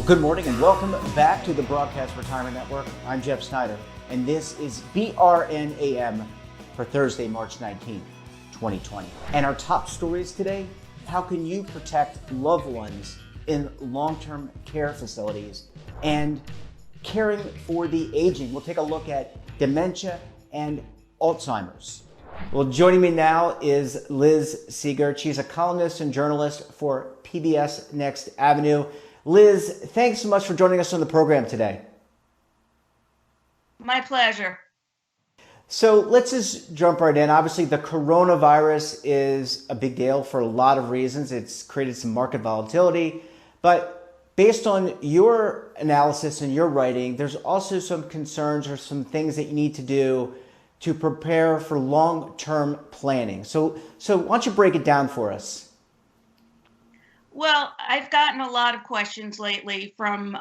Good morning and welcome back to the Broadcast Retirement Network. I'm Jeff Snyder, and this is BRN AM for Thursday, March 19th, 2020. And our top stories today: how can you protect loved ones in long-term care facilities and caring for the aging? We'll take a look at dementia and Alzheimer's. Well, joining me now is Liz Seeger. She's a columnist and journalist for PBS Next Avenue. Liz, thanks so much for joining us on the program today. My pleasure. So let's just jump right in. Obviously, the coronavirus is a big deal for a lot of reasons. It's created some market volatility, but based on your analysis and your writing, there's also some concerns or some things that you need to do to prepare for long-term planning. So why don't you break it down for us? Well, I've gotten a lot of questions lately from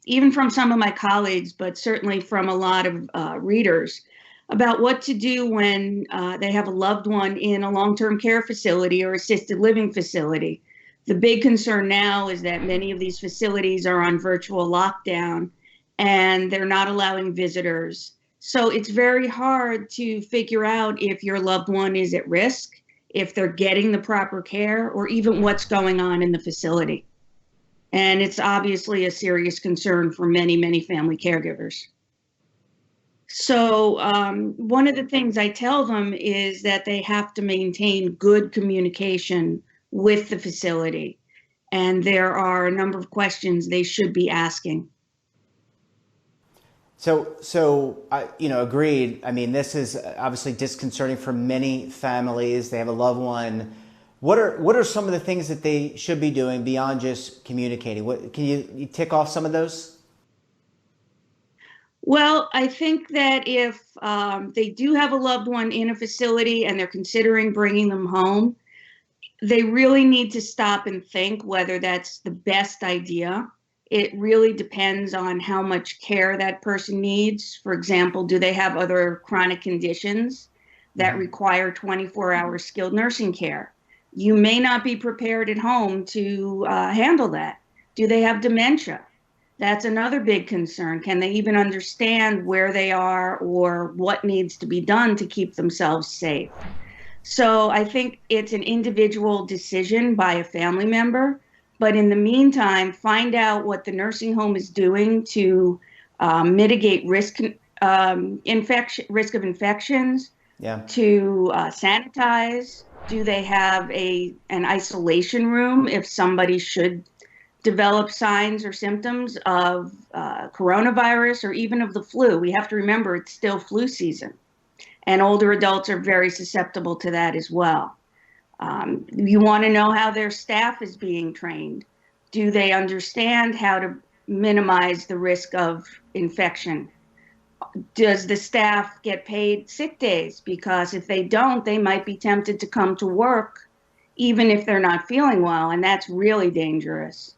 even from some of my colleagues, but certainly from a lot of readers about what to do when they have a loved one in a long-term care facility or assisted living facility. The big concern now is that many of these facilities are on virtual lockdown and they're not allowing visitors. So it's very hard to figure out if your loved one is at risk, if they're getting the proper care, or even what's going on in the facility. And it's obviously a serious concern for many, many family caregivers. So one of the things I tell them is that they have to maintain good communication with the facility. And there are a number of questions they should be asking. So agreed. I mean, this is obviously disconcerting for many families. They have a loved one. What are some of the things that they should be doing beyond just communicating? What can you tick off some of those? Well, I think that if they do have a loved one in a facility and they're considering bringing them home, they really need to stop and think whether that's the best idea. It really depends on how much care that person needs. For example, do they have other chronic conditions that require 24-hour skilled nursing care? You may not be prepared at home to handle that. Do they have dementia? That's another big concern. Can they even understand where they are or what needs to be done to keep themselves safe? So I think it's an individual decision by a family member. But in the meantime, find out what the nursing home is doing to mitigate risk of infections, to sanitize. Do they have an isolation room if somebody should develop signs or symptoms of coronavirus or even of the flu? We have to remember it's still flu season, and older adults are very susceptible to that as well. You want to know how their staff is being trained. Do they understand how to minimize the risk of infection? Does the staff get paid sick days? Because if they don't, they might be tempted to come to work even if they're not feeling well, and that's really dangerous.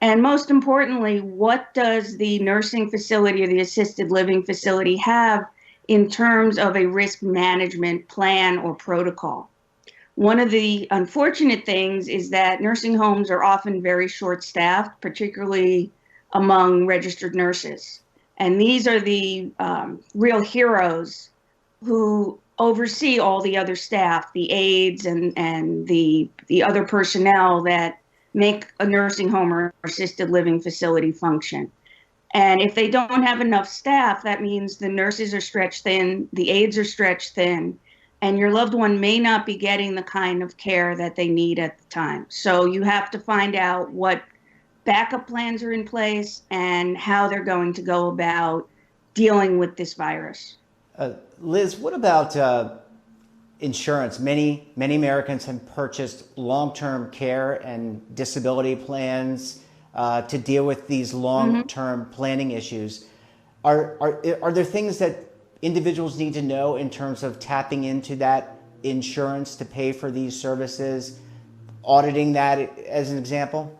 And most importantly, what does the nursing facility or the assisted living facility have in terms of a risk management plan or protocol? One of the unfortunate things is that nursing homes are often very short-staffed, particularly among registered nurses. And these are the real heroes who oversee all the other staff, the aides and the other personnel that make a nursing home or assisted living facility function. And if they don't have enough staff, that means the nurses are stretched thin, the aides are stretched thin, and your loved one may not be getting the kind of care that they need at the time. So you have to find out what backup plans are in place and how they're going to go about dealing with this virus. Liz, what about insurance? Many Americans have purchased long-term care and disability plans to deal with these long-term planning issues. Are there things that individuals need to know in terms of tapping into that insurance to pay for these services, auditing that as an example?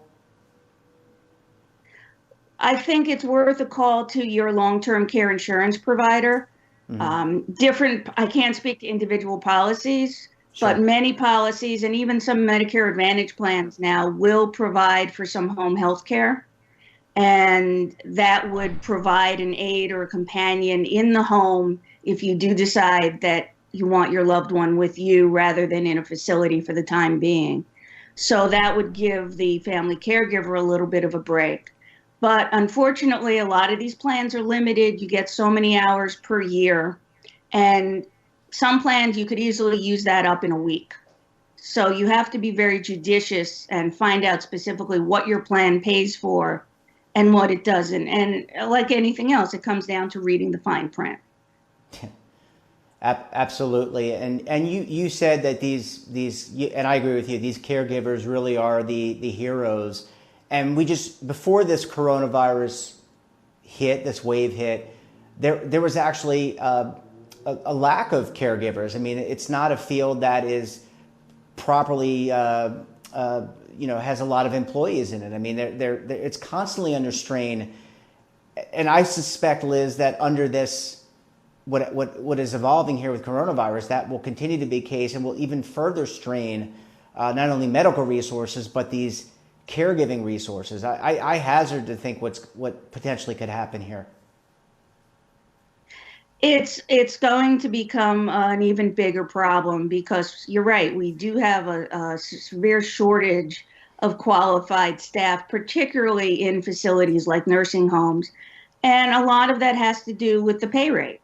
I think it's worth a call to your long-term care insurance provider. I can't speak to individual policies, but many policies and even some Medicare Advantage plans now will provide for some home health care. And that would provide an aide or a companion in the home if you do decide that you want your loved one with you rather than in a facility for the time being. So that would give the family caregiver a little bit of a break. But unfortunately, a lot of these plans are limited. You get so many hours per year. And some plans, you could easily use that up in a week. So you have to be very judicious and find out specifically what your plan pays for and what it doesn't. And like anything else, it comes down to reading the fine print. Absolutely. And you said that these and I agree with you, these caregivers really are the heroes. And we just, before this coronavirus hit, this wave hit, there was actually a lack of caregivers. I mean, it's not a field that is properly, has a lot of employees in it. I mean, it's constantly under strain. And I suspect, Liz, that under this, what is evolving here with coronavirus, that will continue to be the case and will even further strain not only medical resources, but these caregiving resources. I hazard to think what potentially could happen here. It's going to become an even bigger problem because you're right. We do have a severe shortage of qualified staff, particularly in facilities like nursing homes. And a lot of that has to do with the pay rate.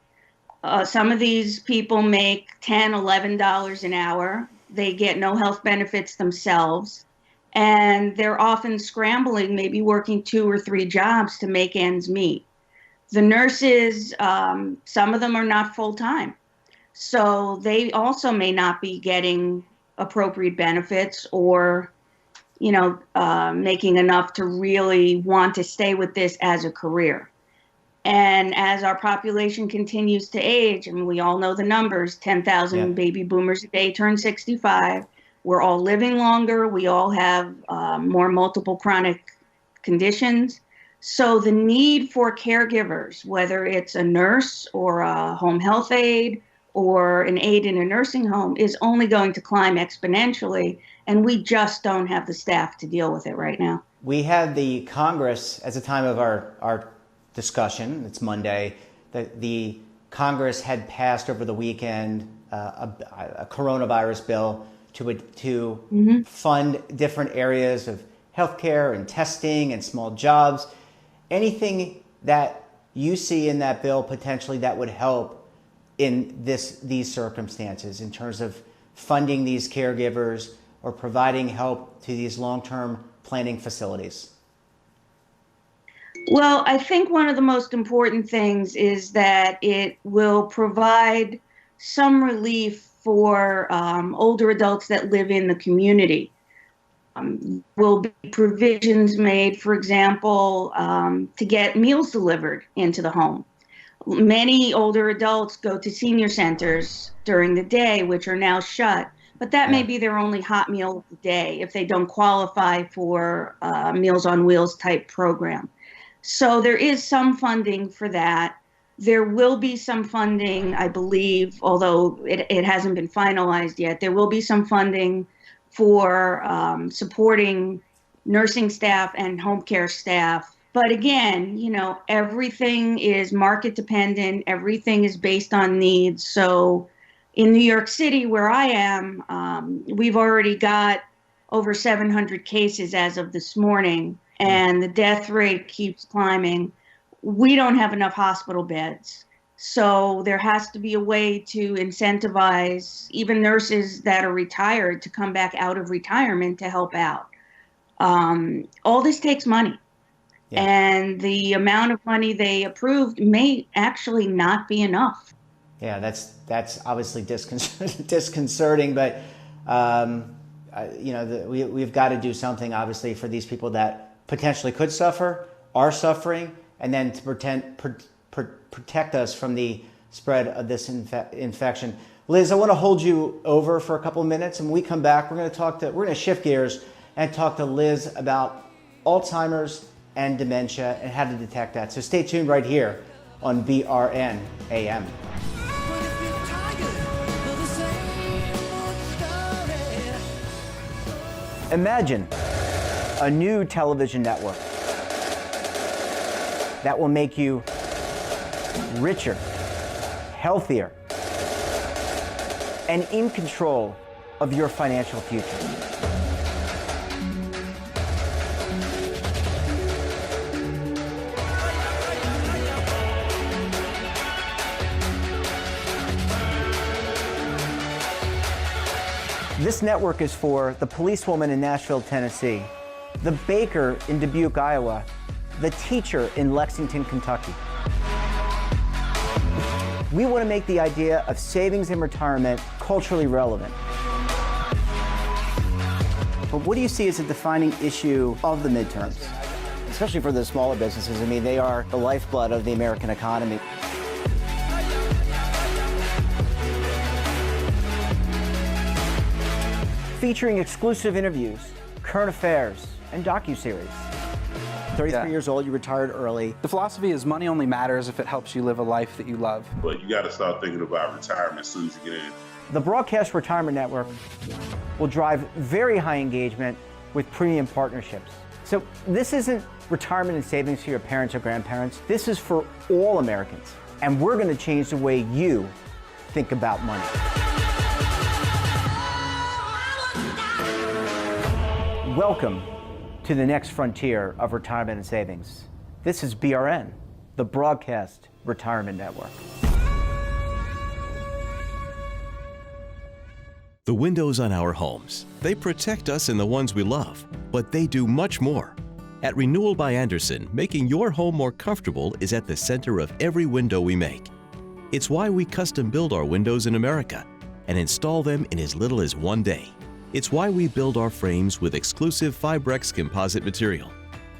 Some of these people make $10, $11 an hour. They get no health benefits themselves. And they're often scrambling, maybe working 2 or 3 jobs to make ends meet. The nurses, some of them are not full-time. So they also may not be getting appropriate benefits or, making enough to really want to stay with this as a career. And as our population continues to age, I mean, we all know the numbers, 10,000 baby boomers a day turn 65. We're all living longer. We all have more multiple chronic conditions. So the need for caregivers, whether it's a nurse or a home health aide or an aide in a nursing home, is only going to climb exponentially. And we just don't have the staff to deal with it right now. We had the Congress, at the time of our discussion, it's Monday, the Congress had passed over the weekend a coronavirus bill to fund different areas of healthcare and testing and small jobs. Anything that you see in that bill potentially that would help in these circumstances in terms of funding these caregivers or providing help to these long-term planning facilities? Well, I think one of the most important things is that it will provide some relief for older adults that live in the community. Will be provisions made, for example, to get meals delivered into the home. Many older adults go to senior centers during the day, which are now shut, but that may be their only hot meal of the day if they don't qualify for Meals on Wheels type program. So there is some funding for that. There will be some funding, I believe, although it hasn't been finalized yet, there will be some funding for supporting nursing staff and home care staff. But again, everything is market dependent. Everything is based on needs. So in New York City, where I am, we've already got over 700 cases as of this morning, and the death rate keeps climbing. We don't have enough hospital beds. So there has to be a way to incentivize even nurses that are retired to come back out of retirement to help out. All this takes money. Yeah. And the amount of money they approved may actually not be enough. Yeah, that's obviously disconcerting, but we've got to do something, obviously, for these people that potentially could suffer, are suffering, and then to protect us from the spread of this infection. Liz, I want to hold you over for a couple of minutes, and when we come back, we're going to shift gears and talk to Liz about Alzheimer's and dementia and how to detect that. So stay tuned right here on BRN AM. Imagine a new television network that will make you richer, healthier, and in control of your financial future. This network is for the policewoman in Nashville, Tennessee, the baker in Dubuque, Iowa, the teacher in Lexington, Kentucky. We want to make the idea of savings and retirement culturally relevant. But what do you see as a defining issue of the midterms, especially for the smaller businesses? I mean, they are the lifeblood of the American economy. Featuring exclusive interviews, current affairs, and docuseries. 33 years old, you retired early. The philosophy is money only matters if it helps you live a life that you love. But you got to start thinking about retirement as soon as you get in. The Broadcast Retirement Network will drive very high engagement with premium partnerships. So this isn't retirement and savings for your parents or grandparents. This is for all Americans. And we're going to change the way you think about money. Welcome to the next frontier of retirement and savings. This is BRN, the Broadcast Retirement Network. The windows on our homes, they protect us and the ones we love, but they do much more. At Renewal by Andersen, making your home more comfortable is at the center of every window we make. It's why we custom build our windows in America and install them in as little as 1 day. It's why we build our frames with exclusive Fibrex composite material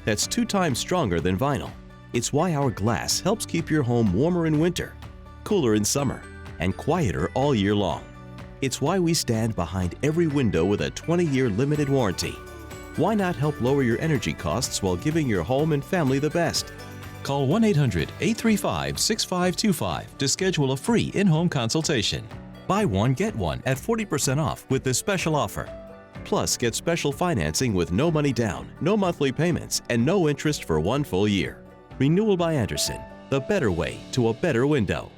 that's 2 times stronger than vinyl. It's why our glass helps keep your home warmer in winter, cooler in summer, and quieter all year long. It's why we stand behind every window with a 20-year limited warranty. Why not help lower your energy costs while giving your home and family the best? Call 1-800-835-6525 to schedule a free in-home consultation. Buy one, get one at 40% off with this special offer. Plus, get special financing with no money down, no monthly payments, and no interest for 1 full year. Renewal by Andersen, the better way to a better window.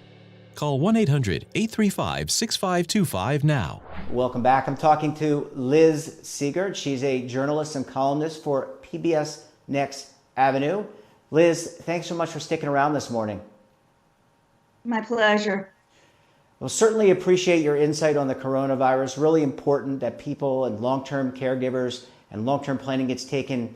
Call 1-800-835-6525 now. Welcome back. I'm talking to Liz Seegert. She's a journalist and columnist for PBS Next Avenue. Liz, thanks so much for sticking around this morning. My pleasure. We'll certainly appreciate your insight on the coronavirus. Really important that people and long-term caregivers and long-term planning gets taken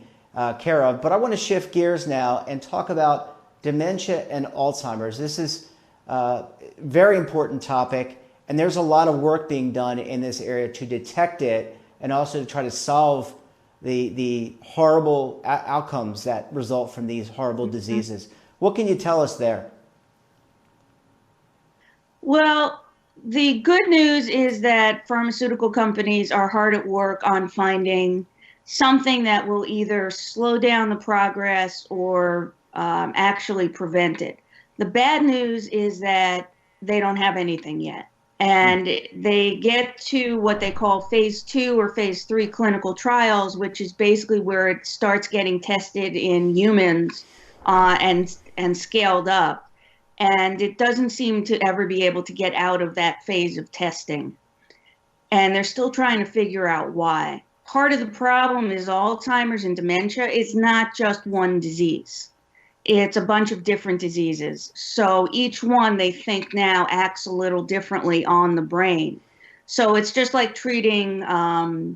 care of. But I want to shift gears now and talk about dementia and Alzheimer's. This is a very important topic, and there's a lot of work being done in this area to detect it and also to try to solve the horrible outcomes that result from these horrible diseases. What can you tell us there? Well, the good news is that pharmaceutical companies are hard at work on finding something that will either slow down the progress or actually prevent it. The bad news is that they don't have anything yet. And they get to what they call phase 2 or phase 3 clinical trials, which is basically where it starts getting tested in humans and scaled up. And it doesn't seem to ever be able to get out of that phase of testing. And they're still trying to figure out why. Part of the problem is Alzheimer's and dementia is not just one disease. It's a bunch of different diseases. So each one they think now acts a little differently on the brain. So it's just like treating a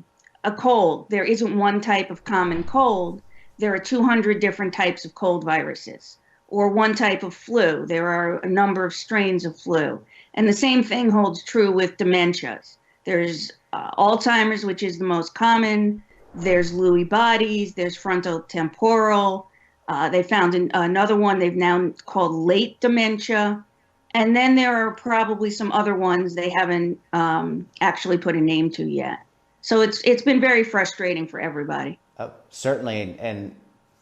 cold. There isn't one type of common cold. There are 200 different types of cold viruses. Or one type of flu. There are a number of strains of flu. And the same thing holds true with dementias. There's Alzheimer's, which is the most common. There's Lewy bodies. There's frontotemporal. They found another one they've now called late dementia. And then there are probably some other ones they haven't actually put a name to yet. So it's been very frustrating for everybody. Certainly, and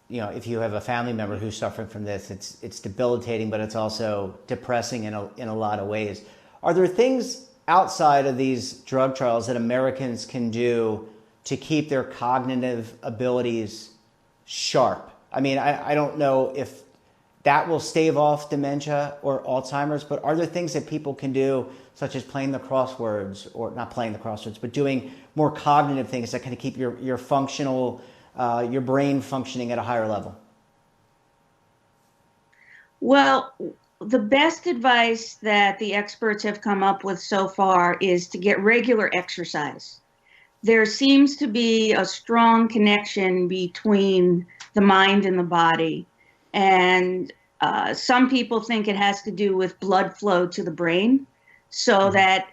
you know, if you have a family member who's suffering from this, it's debilitating, but it's also depressing in a lot of ways. Are there things outside of these drug trials that Americans can do to keep their cognitive abilities sharp? I mean, I don't know if that will stave off dementia or Alzheimer's, but are there things that people can do, such as playing the crosswords, or not playing the crosswords, but doing more cognitive things that kind of keep your functional, your brain functioning at a higher level? Well, the best advice that the experts have come up with so far is to get regular exercise. There seems to be a strong connection between the mind and the body. And some people think it has to do with blood flow to the brain, so that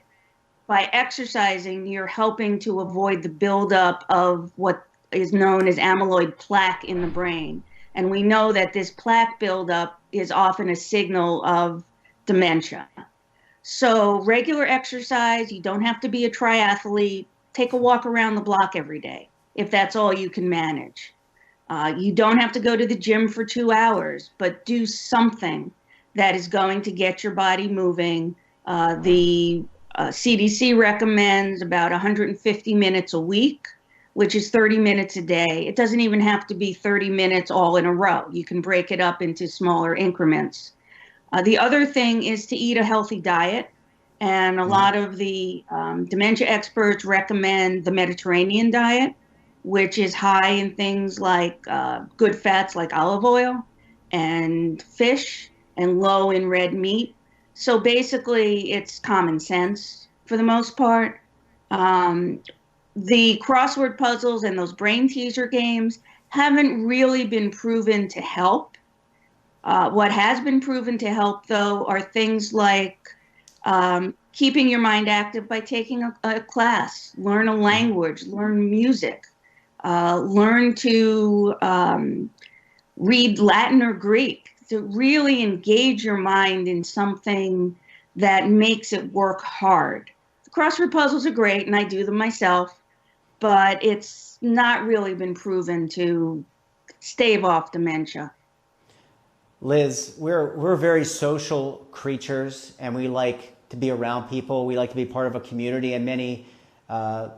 by exercising, you're helping to avoid the buildup of what is known as amyloid plaque in the brain. And we know that this plaque buildup is often a signal of dementia. So regular exercise, you don't have to be a triathlete. Take a walk around the block every day, if that's all you can manage. You don't have to go to the gym for 2 hours, but do something that is going to get your body moving. The CDC recommends about 150 minutes a week, which is 30 minutes a day. It doesn't even have to be 30 minutes all in a row. You can break it up into smaller increments. The other thing is to eat a healthy diet. And a lot of the dementia experts recommend the Mediterranean diet, which is high in things like good fats like olive oil and fish, and low in red meat. So basically, it's common sense for the most part. The crossword puzzles and those brain teaser games haven't really been proven to help. What has been proven to help, though, are things like keeping your mind active by taking a class, learn a language, learn music, learn to read Latin or Greek, to really engage your mind in something that makes it work hard. The crossword puzzles are great, and I do them myself, but it's not really been proven to stave off dementia. Liz, we're very social creatures, and we like to be around people. We like to be part of a community, and many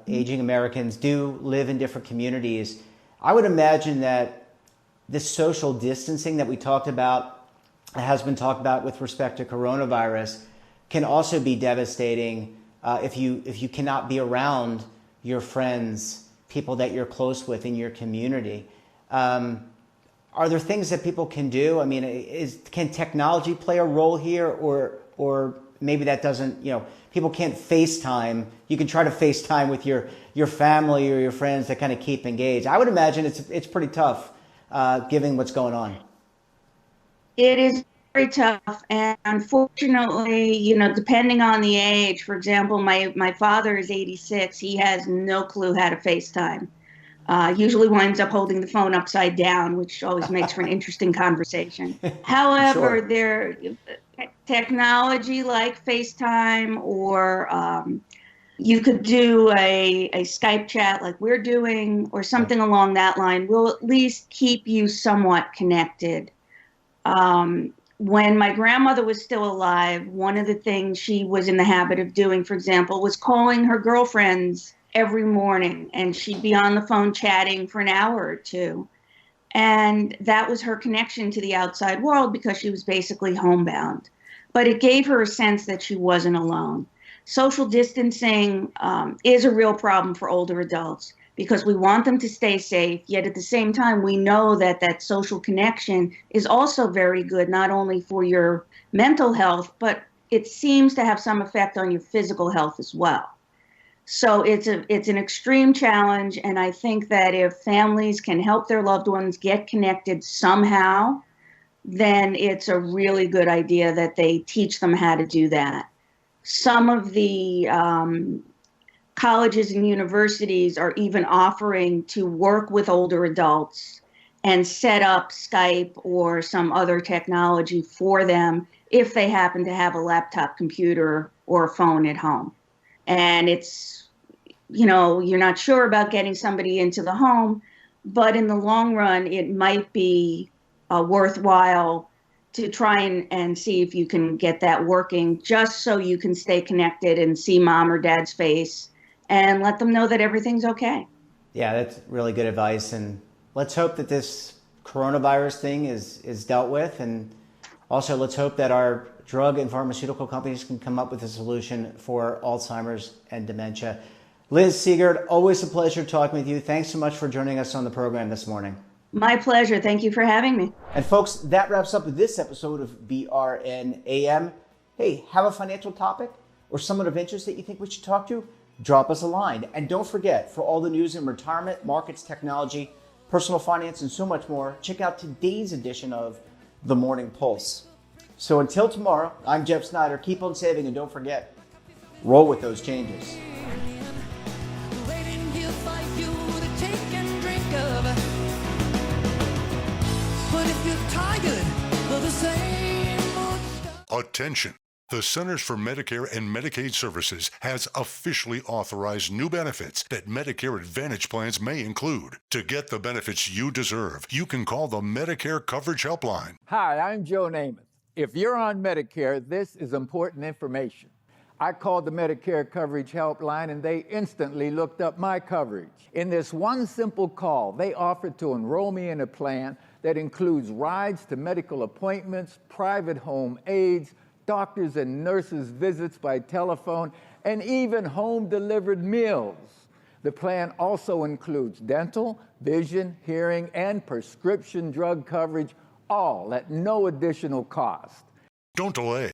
aging Americans do live in different communities. I would imagine that this social distancing that we talked about, has been talked about with respect to coronavirus, can also be devastating if you cannot be around your friends, people that you're close with in your community. Are there things that people can do? I mean, can technology play a role here, or maybe that doesn't, people can't FaceTime. You can try to FaceTime with your family or your friends to kind of keep engaged. I would imagine it's pretty tough given what's going on. It is very tough, and unfortunately, depending on the age, for example, my father is 86. He has no clue how to FaceTime. Usually winds up holding the phone upside down, which always makes for an interesting conversation. However, Sure. there technology like FaceTime, or you could do a Skype chat like we're doing, or something along that line, will at least keep you somewhat connected. When my grandmother was still alive, one of the things she was in the habit of doing, for example, was calling her girlfriends every morning, and she'd be on the phone chatting for an hour or two. And that was her connection to the outside world, because she was basically homebound. But it gave her a sense that she wasn't alone. Social distancing is a real problem for older adults, because we want them to stay safe, yet at the same time, we know that that social connection is also very good, not only for your mental health, but it seems to have some effect on your physical health as well. So it's an extreme challenge, and I think that if families can help their loved ones get connected somehow, then it's a really good idea that they teach them how to do that. Some of the colleges and universities are even offering to work with older adults and set up Skype or some other technology for them if they happen to have a laptop computer or a phone at home. And it's, you're not sure about getting somebody into the home, but in the long run, it might be worthwhile to try and see if you can get that working, just so you can stay connected and see mom or dad's face and let them know that everything's okay. Yeah, that's really good advice. And let's hope that this coronavirus thing is dealt with, and Also, let's hope that our drug and pharmaceutical companies can come up with a solution for Alzheimer's and dementia. Liz Siegert, always a pleasure talking with you. Thanks so much for joining us on the program this morning. My pleasure. Thank you for having me. And folks, that wraps up this episode of BRN AM. Hey, have a financial topic or someone of interest that you think we should talk to? Drop us a line. And don't forget, for all the news in retirement, markets, technology, personal finance, and so much more, check out today's edition of The Morning Pulse. So until tomorrow, I'm Jeff Snyder. Keep on saving, and don't forget, roll with those changes. Attention! The Centers for Medicare and Medicaid Services has officially authorized new benefits that Medicare Advantage plans may include. To get the benefits you deserve, you can call the Medicare Coverage Helpline. Hi, I'm Joe Namath. If you're on Medicare, this is important information. I called the Medicare Coverage Helpline and they instantly looked up my coverage. In this one simple call, they offered to enroll me in a plan that includes rides to medical appointments, private home aides, doctors and nurses' visits by telephone, and even home-delivered meals. The plan also includes dental, vision, hearing, and prescription drug coverage, all at no additional cost. Don't delay.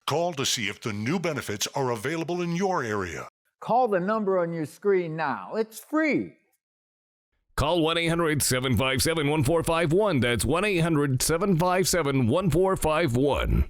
Call to see if the new benefits are available in your area. Call the number on your screen now. It's free. Call 1-800-757-1451. That's 1-800-757-1451.